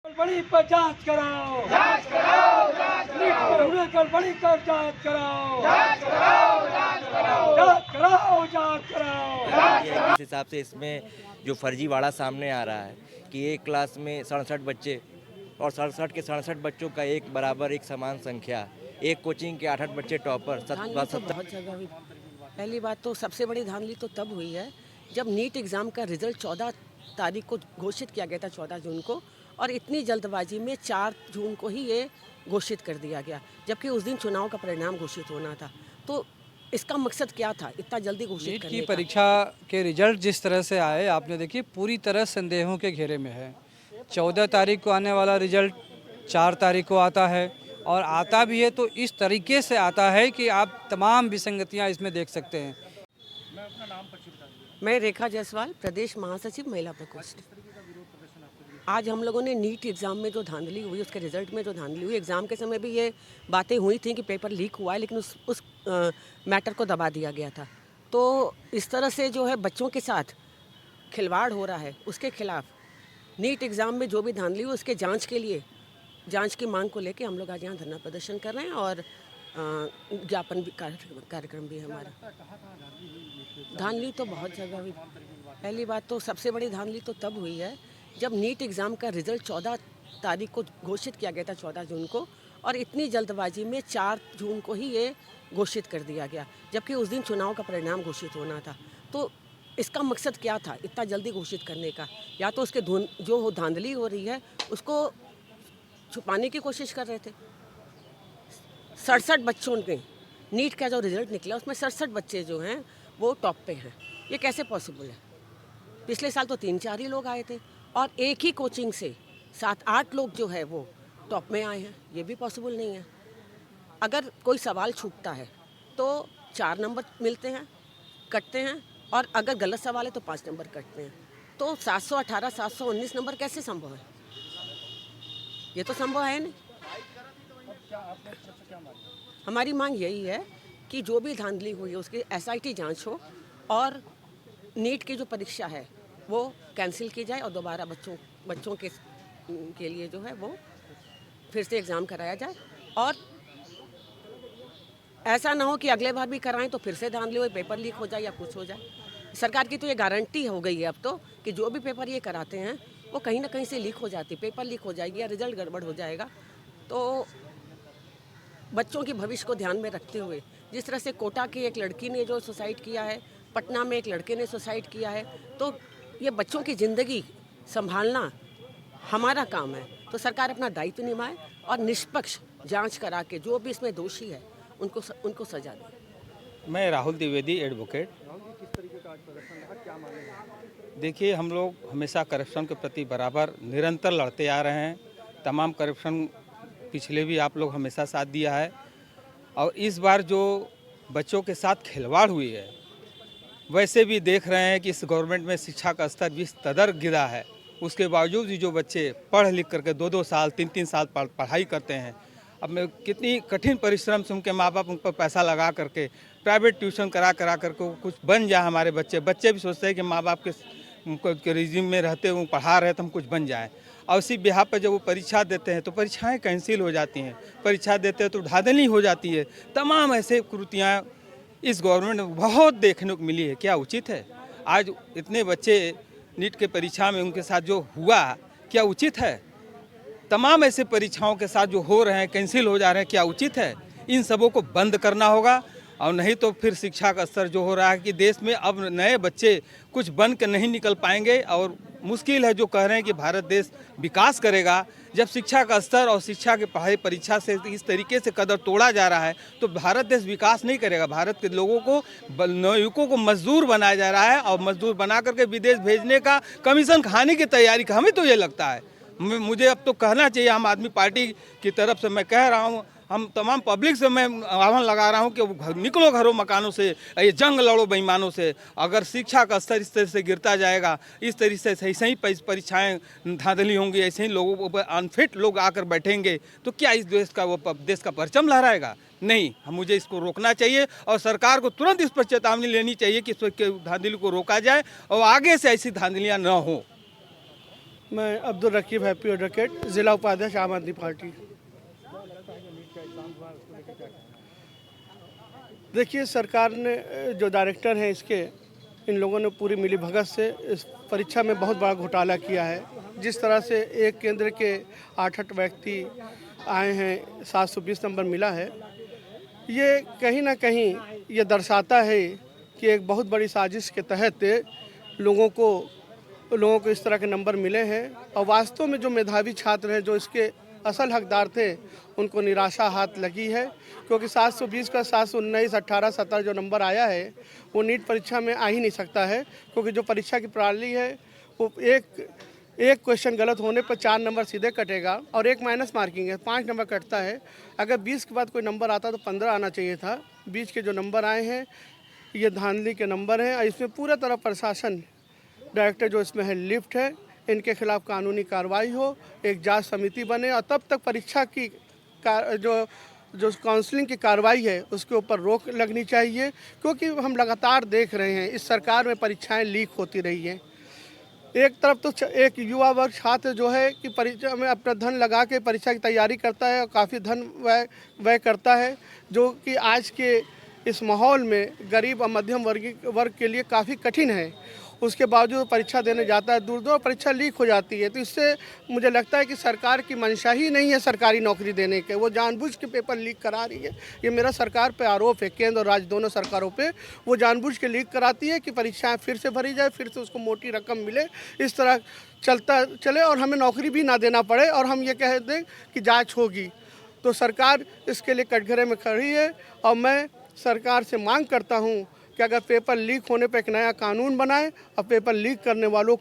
गड़बड़ी पर जांच कराओ, जांच कराओ, जांच कराओ, हुए गड़बड़ी का जांच कराओ, जांच कराओ, जांच कराओ, जांच कराओ, जांच कराओ। इस हिसाब से इसमें जो फर्जीवाड़ा सामने आ रहा है कि एक क्लास में 67 बच्चे और 67 के 67 बच्चों का एक बराबर एक समान संख्या, एक कोचिंग के 8-8 बच्चे टॉपर, धांधली तो बहुत जगह हुई। पहली बात तो सबसे बड़ी धांधली तो तब हुई है जब नीट एग्ज़ाम का रिजल्ट 14 तारीख को घोषित किया गया था, 14 जून को, और इतनी जल्दबाजी में 4 जून को ही ये घोषित कर दिया गया, जबकि उस दिन चुनाव का परिणाम घोषित होना था। तो इसका मकसद क्या था इतना जल्दी घोषित नीट करने की का? परीक्षा के रिजल्ट जिस तरह से आए, आपने देखिए पूरी तरह संदेहों के घेरे में है। 14 तारीख को आने वाला रिजल्ट 4 तारीख को आता है, और आता भी है तो इस तरीके से आता है कि आप तमाम विसंगतियां इसमें देख सकते हैं। मैं रेखा जायसवाल, प्रदेश महासचिव महिला प्रकोष्ठ। आज हम लोगों ने नीट एग्ज़ाम में जो धांधली हुई, उसके रिजल्ट में जो धांधली हुई, एग्ज़ाम के समय भी ये बातें हुई थी कि पेपर लीक हुआ है, लेकिन उस मैटर को दबा दिया गया था। तो इस तरह से जो है बच्चों के साथ खिलवाड़ हो रहा है, उसके खिलाफ नीट एग्ज़ाम में जो भी धांधली हुई उसके जांच के लिए, जांच की मांग को लेके हम लोग आज यहाँ धरना प्रदर्शन कर रहे हैं, और ज्ञापन भी कार्यक्रम भी है हमारा। धांधली तो बहुत जगह हुई। पहली बात तो सबसे बड़ी धांधली तो तब हुई है जब नीट एग्ज़ाम का रिजल्ट 14 तारीख को घोषित किया गया था, 14 जून को, और इतनी जल्दबाजी में 4 जून को ही ये घोषित कर दिया गया, जबकि उस दिन चुनाव का परिणाम घोषित होना था। तो इसका मकसद क्या था इतना जल्दी घोषित करने का? या तो उसके जो धांधली हो रही है उसको छुपाने की कोशिश कर रहे थे। 67 बच्चों ने नीट का जो रिजल्ट निकला उसमें 67 बच्चे जो हैं वो टॉप पे हैं। ये कैसे पॉसिबल है? पिछले साल तो 3-4 ही लोग आए थे, और एक ही कोचिंग से 7-8 लोग जो है वो टॉप में आए हैं। ये भी पॉसिबल नहीं है। अगर कोई सवाल छूटता है तो 4 नंबर मिलते हैं, कटते हैं, और अगर गलत सवाल है तो 5 नंबर कटते हैं। तो 718, 719 नंबर कैसे संभव है? ये तो संभव है नहीं। हमारी मांग यही है कि जो भी धांधली हुई है उसकी SIT जांच हो, और नीट की जो परीक्षा है वो कैंसिल की जाए, और दोबारा बच्चों के लिए जो है वो फिर से एग्ज़ाम कराया जाए। और ऐसा ना हो कि अगले बार भी कराएं तो फिर से धांधली हो, पेपर लीक हो जाए या कुछ हो जाए। सरकार की तो ये गारंटी हो गई है अब तो कि जो भी पेपर ये कराते हैं वो कहीं ना कहीं से लीक हो जाती, पेपर लीक हो जाएगी या रिजल्ट गड़बड़ हो जाएगा। तो बच्चों के भविष्य को ध्यान में रखते हुए, जिस तरह से कोटा की एक लड़की ने जो सुसाइड किया है, पटना में एक लड़के ने सुसाइड किया है, तो ये बच्चों की ज़िंदगी संभालना हमारा काम है। तो सरकार अपना दायित्व निभाए और निष्पक्ष जांच करा के जो भी इसमें दोषी है उनको सजा दे। मैं राहुल द्विवेदी, एडवोकेट। देखिए, हम लोग हमेशा करप्शन के प्रति बराबर निरंतर लड़ते आ रहे हैं। तमाम करप्शन पिछले भी आप लोग हमेशा साथ दिया है, और इस बार जो बच्चों के साथ खिलवाड़ हुई है, वैसे भी देख रहे हैं कि इस गवर्नमेंट में शिक्षा का स्तर जिस कदर गिरा है, उसके बावजूद भी जो बच्चे पढ़ लिख करके 2-2 साल 3-3 साल पढ़ाई करते हैं। अब मैं कितनी कठिन परिश्रम से उनके माँ बाप उन पर पैसा लगा करके प्राइवेट ट्यूशन करा करके कुछ बन जाए हमारे बच्चे भी सोचते हैं कि माँ बाप के रिजीम में रहते हुए पढ़ा रहे तो हम कुछ बन जाएं। और उसी बिहार पर जब वो परीक्षा देते हैं तो परीक्षाएं कैंसिल हो जाती हैं, परीक्षा देते हैं तो धांधली हो जाती है। तमाम ऐसे कृतियाँ इस गवर्नमेंट में बहुत देखने को मिली है। क्या उचित है? आज इतने बच्चे नीट के परीक्षा में उनके साथ जो हुआ, क्या उचित है? तमाम ऐसे परीक्षाओं के साथ जो हो रहे हैं, कैंसिल हो जा रहे हैं, क्या उचित है? इन सबों को बंद करना होगा, और नहीं तो फिर शिक्षा का स्तर जो हो रहा है कि देश में अब नए बच्चे कुछ बन के नहीं निकल पाएंगे, और मुश्किल है जो कह रहे हैं कि भारत देश विकास करेगा। जब शिक्षा का स्तर और शिक्षा के पढ़ाई परीक्षा से इस तरीके से कदर तोड़ा जा रहा है तो भारत देश विकास नहीं करेगा। भारत के लोगों को, नवयुवकों को मजदूर बनाया जा रहा है, और मजदूर बना करके विदेश भेजने का, कमीशन खाने की तैयारी का हमें तो ये लगता है। मुझे अब तो कहना चाहिए, आम आदमी पार्टी की तरफ से मैं कह रहा हूँ, हम तमाम पब्लिक से मैं आह्वान लगा रहा हूँ कि निकलो घरों मकानों से, ये जंग लड़ो बेईमानों से। अगर शिक्षा का स्तर इस तरह से गिरता जाएगा, इस तरीके से ऐसे ही परीक्षाएं धांधली होंगी, ऐसे ही लोगों पर अनफिट लोग आकर बैठेंगे, तो क्या इस देश का परचम लहराएगा? नहीं, मुझे इसको रोकना चाहिए, और सरकार को तुरंत इस पर चेतावनी लेनी चाहिए कि इस धांधली को रोका जाए और आगे से ऐसी धांधलियाँ न हो। मैं अब्दुल रकीब हैप्पी एडवोकेट, ज़िला उपाध्यक्ष आम आदमी पार्टी। देखिए, सरकार ने जो डायरेक्टर हैं इसके, इन लोगों ने पूरी मिलीभगत से इस परीक्षा में बहुत बड़ा घोटाला किया है। जिस तरह से एक केंद्र के 8 व्यक्ति आए हैं, 720 नंबर मिला है, ये कहीं ना कहीं ये दर्शाता है कि एक बहुत बड़ी साजिश के तहत लोगों को इस तरह के नंबर मिले हैं। और वास्तव में जो मेधावी छात्र हैं, जो इसके असल हकदार थे, उनको निराशा हाथ लगी है, क्योंकि 720 का 719, 18, 17 जो नंबर आया है वो नीट परीक्षा में आ ही नहीं सकता है, क्योंकि जो परीक्षा की प्रणाली है वो एक क्वेश्चन गलत होने पर 4 नंबर सीधे कटेगा और 1 माइनस मार्किंग है, 5 नंबर कटता है। अगर 20 के बाद कोई नंबर आता तो 15 आना चाहिए था। 20 के जो नंबर आए हैं ये धांधली के नंबर हैं, और इसमें पूरा तरह प्रशासन, डायरेक्टर जो इसमें है, लिफ्ट है, इनके खिलाफ कानूनी कार्रवाई हो, एक जांच समिति बने और तब तक परीक्षा की जो काउंसलिंग की कार्रवाई है उसके ऊपर रोक लगनी चाहिए, क्योंकि हम लगातार देख रहे हैं इस सरकार में परीक्षाएं लीक होती रही हैं। एक तरफ तो एक युवा वर्ग छात्र जो है कि परीक्षा में अपना धन लगा के परीक्षा की तैयारी करता है और काफ़ी धन व्यय करता है, जो कि आज के इस माहौल में गरीब और मध्यम वर्ग के लिए काफ़ी कठिन है। उसके बावजूद परीक्षा देने जाता है, दूर परीक्षा लीक हो जाती है। तो इससे मुझे लगता है कि सरकार की मंशा ही नहीं है सरकारी नौकरी देने के, वो जानबूझ के पेपर लीक करा रही है। ये मेरा सरकार पे आरोप है, केंद्र और राज्य दोनों सरकारों पे वो जानबूझ के लीक कराती है कि परीक्षाएं फिर से भरी जाए, फिर से उसको मोटी रकम मिले, इस तरह चले और हमें नौकरी भी ना देना पड़े और हम ये कह दें कि जाँच होगी। तो सरकार इसके लिए कटघरे में खड़ी है और मैं सरकार से मांग करता हूँ कि अगर पेपर लीक होने पर एक नया कानून बनाए और पेपर लीक करने वालों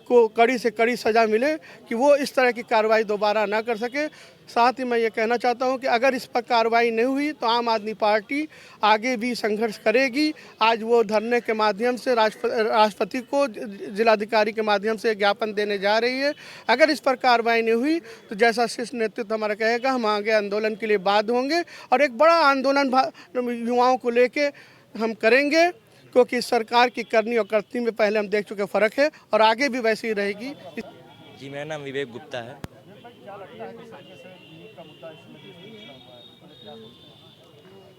को कड़ी से कड़ी सज़ा मिले कि वो इस तरह की कार्रवाई दोबारा ना कर सके। साथ ही मैं ये कहना चाहता हूँ कि अगर इस पर कार्रवाई नहीं हुई तो आम आदमी पार्टी आगे भी संघर्ष करेगी। आज वो धरने के माध्यम से राष्ट्रपति को, जिलाधिकारी के माध्यम से ज्ञापन देने जा रही है। अगर इस पर कार्रवाई नहीं हुई तो जैसा शीर्ष नेतृत्व हमारा कहेगा, हम आगे आंदोलन के लिए बाध्य होंगे और एक बड़ा आंदोलन युवाओं को लेके हम करेंगे, क्योंकि सरकार की करनी और करनी में पहले हम देख चुके फ़र्क है और आगे भी वैसे ही रहेगी। जी, मेरा नाम विवेक गुप्ता है।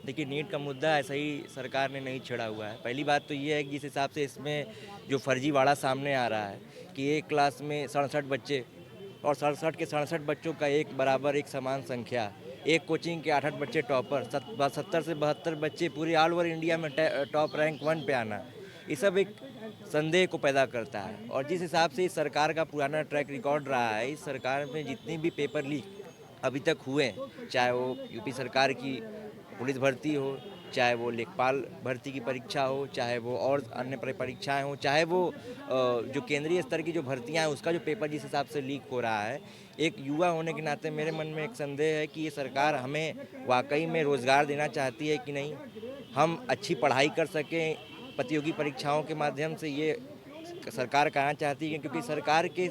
देखिए, नीट का मुद्दा ऐसा ही सरकार ने नहीं छेड़ा हुआ है। पहली बात तो ये है कि जिस हिसाब से इसमें जो फर्जीवाड़ा सामने आ रहा है कि एक क्लास में 67 बच्चे और 67 के 67 बच्चों का एक बराबर एक समान संख्या, एक कोचिंग के 8 बच्चे टॉपर, 70 से 72 बच्चे पूरे ऑल ओवर इंडिया में टॉप रैंक 1 पे आना, ये सब एक संदेह को पैदा करता है। और जिस हिसाब से इस सरकार का पुराना ट्रैक रिकॉर्ड रहा है, इस सरकार में जितनी भी पेपर लीक अभी तक हुए, चाहे वो यूपी सरकार की पुलिस भर्ती हो, चाहे वो लेखपाल भर्ती की परीक्षा हो, चाहे वो और अन्य परीक्षाएं हो, चाहे वो जो केंद्रीय स्तर की जो भर्तियां हैं उसका जो पेपर जिस हिसाब से लीक हो रहा है, एक युवा होने के नाते मेरे मन में एक संदेह है कि ये सरकार हमें वाकई में रोज़गार देना चाहती है कि नहीं, हम अच्छी पढ़ाई कर सकें प्रतियोगी परीक्षाओं के माध्यम से, ये सरकार कहना चाहती है। क्योंकि सरकार के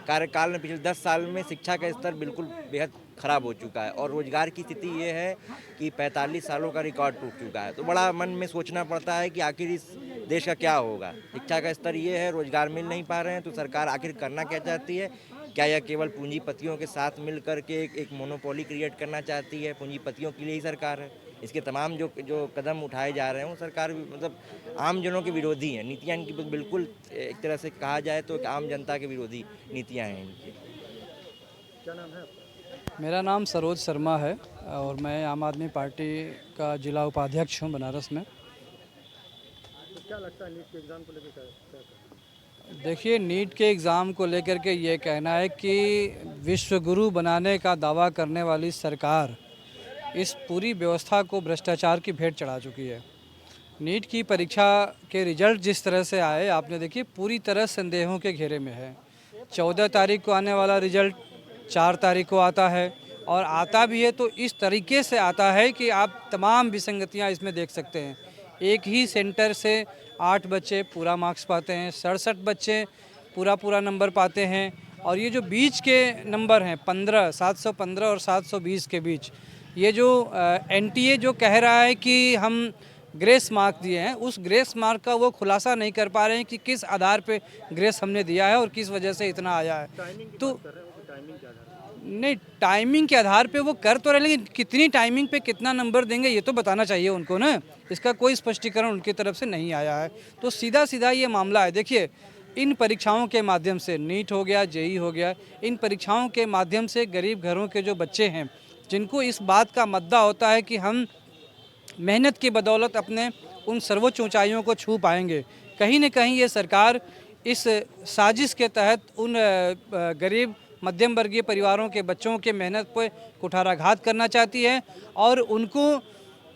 कार्यकाल में पिछले 10 साल में शिक्षा का स्तर बिल्कुल बेहद ख़राब हो चुका है और रोज़गार की स्थिति ये है कि 45 सालों का रिकॉर्ड टूट चुका है। तो बड़ा मन में सोचना पड़ता है कि आखिर इस देश का क्या होगा। शिक्षा का स्तर ये है, रोज़गार मिल नहीं पा रहे हैं, तो सरकार आखिर करना क्या चाहती है? क्या यह केवल पूंजीपतियों के साथ मिल कर के एक मोनोपोली क्रिएट करना चाहती है? पूंजीपतियों के लिए ही सरकार है। इसके तमाम जो कदम उठाए जा रहे हैं वो सरकार मतलब आम जनों के विरोधी हैं। नीतियाँ इनकी बिल्कुल एक तरह से कहा जाए तो आम जनता के विरोधी नीतियाँ हैं इनकी। क्या नाम है? मेरा नाम सरोज शर्मा है और मैं आम आदमी पार्टी का जिला उपाध्यक्ष हूँ बनारस में। तो क्या लगता है नीट के एग्ज़ाम को लेकर? देखिए, नीट के एग्ज़ाम को लेकर के ये कहना है कि विश्वगुरु बनाने का दावा करने वाली सरकार इस पूरी व्यवस्था को भ्रष्टाचार की भेंट चढ़ा चुकी है। नीट की परीक्षा के रिजल्ट जिस तरह से आए, आपने देखिए पूरी तरह संदेहों के घेरे में है। 14 तारीख को आने वाला रिजल्ट 4 तारीख को आता है और आता भी है तो इस तरीके से आता है कि आप तमाम विसंगतियां इसमें देख सकते हैं। एक ही सेंटर से 8 बच्चे पूरा मार्क्स पाते हैं, 67 बच्चे पूरा नंबर पाते हैं और ये जो बीच के नंबर हैं 15, 715 और 720 के बीच, ये जो एनटीए जो कह रहा है कि हम ग्रेस मार्क दिए हैं, उस ग्रेस मार्क का वो खुलासा नहीं कर पा रहे हैं कि किस आधार पे ग्रेस हमने दिया है और किस वजह से इतना आया है। तो नहीं, टाइमिंग के आधार पे वो कर तो रहे, लेकिन कितनी टाइमिंग पे कितना नंबर देंगे ये तो बताना चाहिए उनको ना। इसका कोई स्पष्टीकरण उनकी तरफ से नहीं आया है। तो सीधा सीधा ये मामला है। देखिए, इन परीक्षाओं के माध्यम से, नीट हो गया, जेई हो गया, इन परीक्षाओं के माध्यम से गरीब घरों के जो बच्चे हैं, जिनको इस बात का मद्दा होता है कि हम मेहनत की बदौलत अपने उन सर्वोच्च ऊंचाइयों को छू पाएंगे, कहीं न कहीं ये सरकार इस साजिश के तहत उन गरीब मध्यम वर्गीय परिवारों के बच्चों के मेहनत पर कुठाराघात करना चाहती है और उनको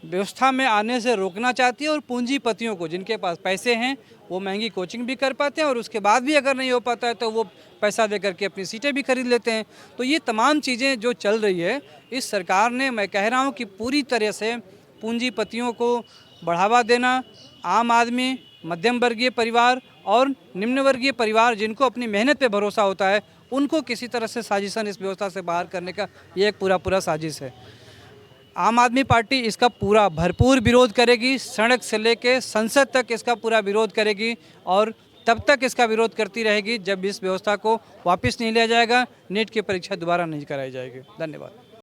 व्यवस्था में आने से रोकना चाहती है। और पूंजीपतियों को, जिनके पास पैसे हैं, वो महंगी कोचिंग भी कर पाते हैं और उसके बाद भी अगर नहीं हो पाता है तो वो पैसा दे करके अपनी सीटें भी खरीद लेते हैं। तो ये तमाम चीज़ें जो चल रही है, इस सरकार ने, मैं कह रहा हूँ कि पूरी तरह से पूंजीपतियों को बढ़ावा देना, आम आदमी, मध्यम वर्गीय परिवार और निम्न वर्गीय परिवार जिनको अपनी मेहनत पे भरोसा होता है, उनको किसी तरह से साजिशन इस व्यवस्था से बाहर करने का ये एक पूरा साजिश है। आम आदमी पार्टी इसका पूरा भरपूर विरोध करेगी, सड़क से लेके संसद तक इसका पूरा विरोध करेगी और तब तक इसका विरोध करती रहेगी जब इस व्यवस्था को वापस नहीं लिया जाएगा, नीट की परीक्षा दोबारा नहीं कराई जाएगी। धन्यवाद।